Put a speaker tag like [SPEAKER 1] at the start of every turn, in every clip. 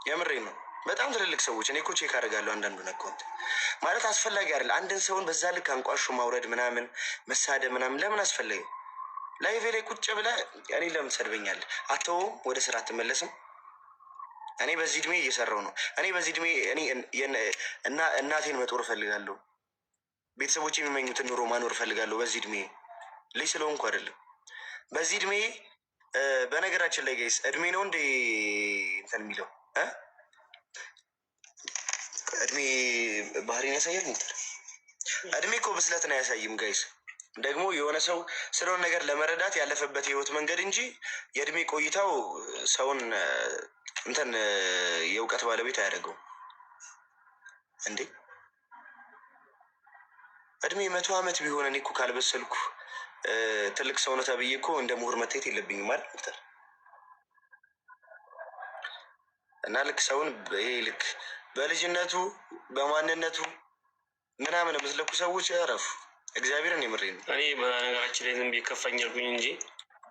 [SPEAKER 1] የምሬን ነው። በጣም ትልልቅ ሰዎች እኔ እኮ ቼክ አደርጋለሁ አንዳንዱን አካውንት ማለት አስፈላጊ አይደል? አንድን ሰውን በዛ ልክ አንቋሹ ማውረድ ምናምን መሳደብ ምናምን ለምን አስፈላጊ? ላይቬ ላይ ቁጭ ብለህ እኔ ለምን ትሰድበኛለህ? አተውም ወደ ስራ አትመለስም? እኔ በዚህ እድሜ እየሰራው ነው። እኔ በዚህ እድሜ እናቴን መጦር እፈልጋለሁ። ቤተሰቦች የሚመኙትን ኑሮ ማኖር እፈልጋለሁ። በዚህ እድሜ ልጅ ስለሆንኩ አይደለም። በዚህ እድሜ በነገራችን ላይ ጋይስ እድሜ ነው እንደ እንትን የሚለው እድሜ ባህሪን ያሳያል። ሞተር እድሜ እኮ ብስለትን አያሳይም ጋይስ። ደግሞ የሆነ ሰው ስለሆነ ነገር ለመረዳት ያለፈበት የህይወት መንገድ እንጂ የእድሜ ቆይታው ሰውን እንትን የእውቀት ባለቤት አያደርገው እንዴ። እድሜ 100 ዓመት ቢሆን እኔ እኮ ካልበሰልኩ ትልቅ ሰው ነው ተብዬ እኮ እንደ ምሁር መታየት የለብኝም አይደል ዶክተር? እና ልክ ሰውን ይሄ ልክ በልጅነቱ በማንነቱ ምናምን የምትለኩ ሰዎች ያረፉ እግዚአብሔርን የምሬን ነው።
[SPEAKER 2] እኔ በነገራችን ላይ ዝም ብዬ ከፋኝ አልኩኝ እንጂ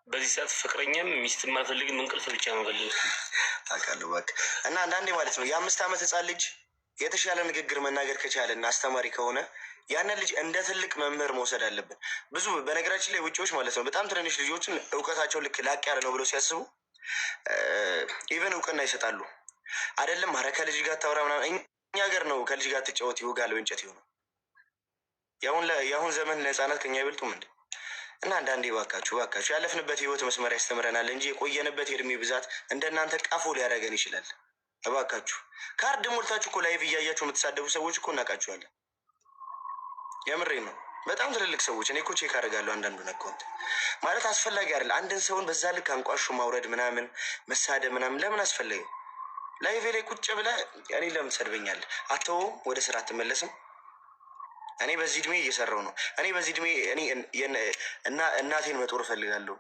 [SPEAKER 2] በዚህ ሰዓት ፍቅረኛም ሚስትም አልፈልግም፣ እንቅልፍ ብቻ ነው ፈልግ
[SPEAKER 1] አውቃለሁ። እባክህ እና አንዳንዴ ማለት ነው የ5 ዓመት ህፃን ልጅ የተሻለ ንግግር መናገር ከቻለና አስተማሪ ከሆነ ያንን ልጅ እንደ ትልቅ መምህር መውሰድ አለብን። ብዙ በነገራችን ላይ ውጪዎች ማለት ነው በጣም ትንንሽ ልጆችን እውቀታቸው ልክ ላቅ ያለ ነው ብለው ሲያስቡ ኢቨን እውቅና ይሰጣሉ። አይደለም ኧረ ከልጅ ጋር ታወራ ምናምን። እኛ ሀገር ነው ከልጅ ጋር ትጫወት ይወጋል እንጨት ይሆኑ። የአሁን ዘመን ህፃናት ከኛ አይበልጡም እንዴ? እና አንዳንዴ ባካችሁ ያለፍንበት ህይወት መስመር ያስተምረናል እንጂ የቆየንበት የእድሜ ብዛት እንደናንተ ቀፎ ሊያደርገን ይችላል። እባካችሁ ካርድ ሞልታችሁ እኮ ላይቭ እያያችሁ የምትሳደቡ ሰዎች እኮ እናውቃችኋለን። የምሬ ነው። በጣም ትልልቅ ሰዎች እኔ እኮ ቼክ አደርጋለሁ አንዳንዱን አካውንት ማለት አስፈላጊ አይደል? አንድን ሰውን በዛ ልክ አንቋሹ ማውረድ ምናምን መሳደብ ምናምን ለምን አስፈላጊ? ላይቬ ላይ ቁጭ ብለህ እኔ ለምን ትሰድበኛለህ? አተውም ወደ ስራ አትመለስም? እኔ በዚህ እድሜ እየሰራው ነው። እኔ በዚህ እድሜ እናቴን መጦር እፈልጋለሁ።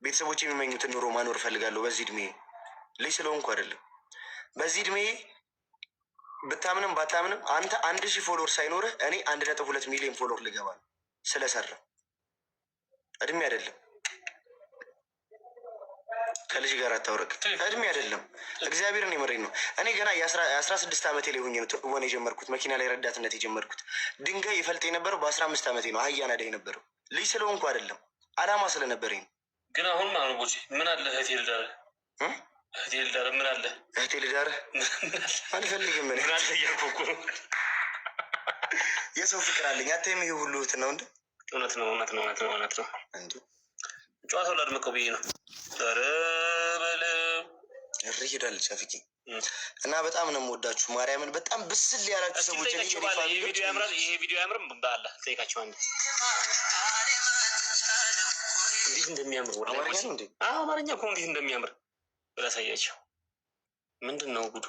[SPEAKER 1] ቤተሰቦች የሚመኙትን ኑሮ ማኖር እፈልጋለሁ። በዚህ እድሜ ልጅ ስለሆንኩ አይደለም። በዚህ እድሜ ብታምንም ባታምንም አንተ 1000 ፎሎወር ሳይኖርህ እኔ 1.2 ሚሊዮን ፎሎወር ልገባ ነው ስለሰራ እድሜ አይደለም። ከልጅ ጋር አታውረቅ። እድሜ አይደለም። እግዚአብሔርን የመረኝ ነው። እኔ ገና የ16 ዓመቴ ላይ ሆኜ ነው ትወና የጀመርኩት። መኪና ላይ ረዳትነት የጀመርኩት። ድንጋይ ይፈልጥ የነበረው በ15 ዓመቴ ነው። አህያ ነዳ የነበረው ልጅ ስለሆንኩ አይደለም፣ አላማ ስለነበረኝ ነው።
[SPEAKER 2] ግን አሁን ማንቦች ምን አለ እህቴ ልዳር ምን አለ
[SPEAKER 1] እህቴ ልዳር አልፈልግም። ምን አለ እያልኩ የሰው ፍቅር አለኝ። አታይም? ይሄ ሁሉ እህት ነው እንዴ?
[SPEAKER 2] እውነት ነው እንዴ? ጨዋታው ላድመቀው ብዬ ነው። ኧረ በለ
[SPEAKER 1] እሪ ሄዳለች አፍቂ እና በጣም ነው የምወዳችሁ። ማርያምን በጣም ብስል ያላችሁ ሰዎች እኔ
[SPEAKER 2] ይሄ ቪዲዮ ያምርም ባላ ጠይቃችሁ አንዴ እንዴት እንደሚያምር
[SPEAKER 1] አማርኛ ነው እንዴ?
[SPEAKER 2] አማርኛ እኮ እንዴት እንደሚያምር ብላሳያቸው። ምንድን ነው ጉዱ?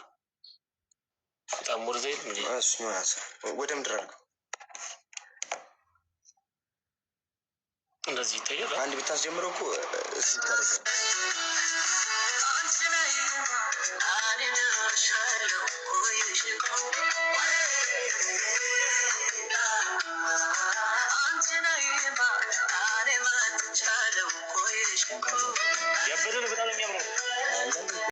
[SPEAKER 2] በጣም ወርዘ እንዴ
[SPEAKER 1] እሱ ነው ወደ ምድር አድርገው
[SPEAKER 2] እንደዚህ ይታያል።
[SPEAKER 1] አንድ ብታስጀምረው እኮ እሱ ታረቀ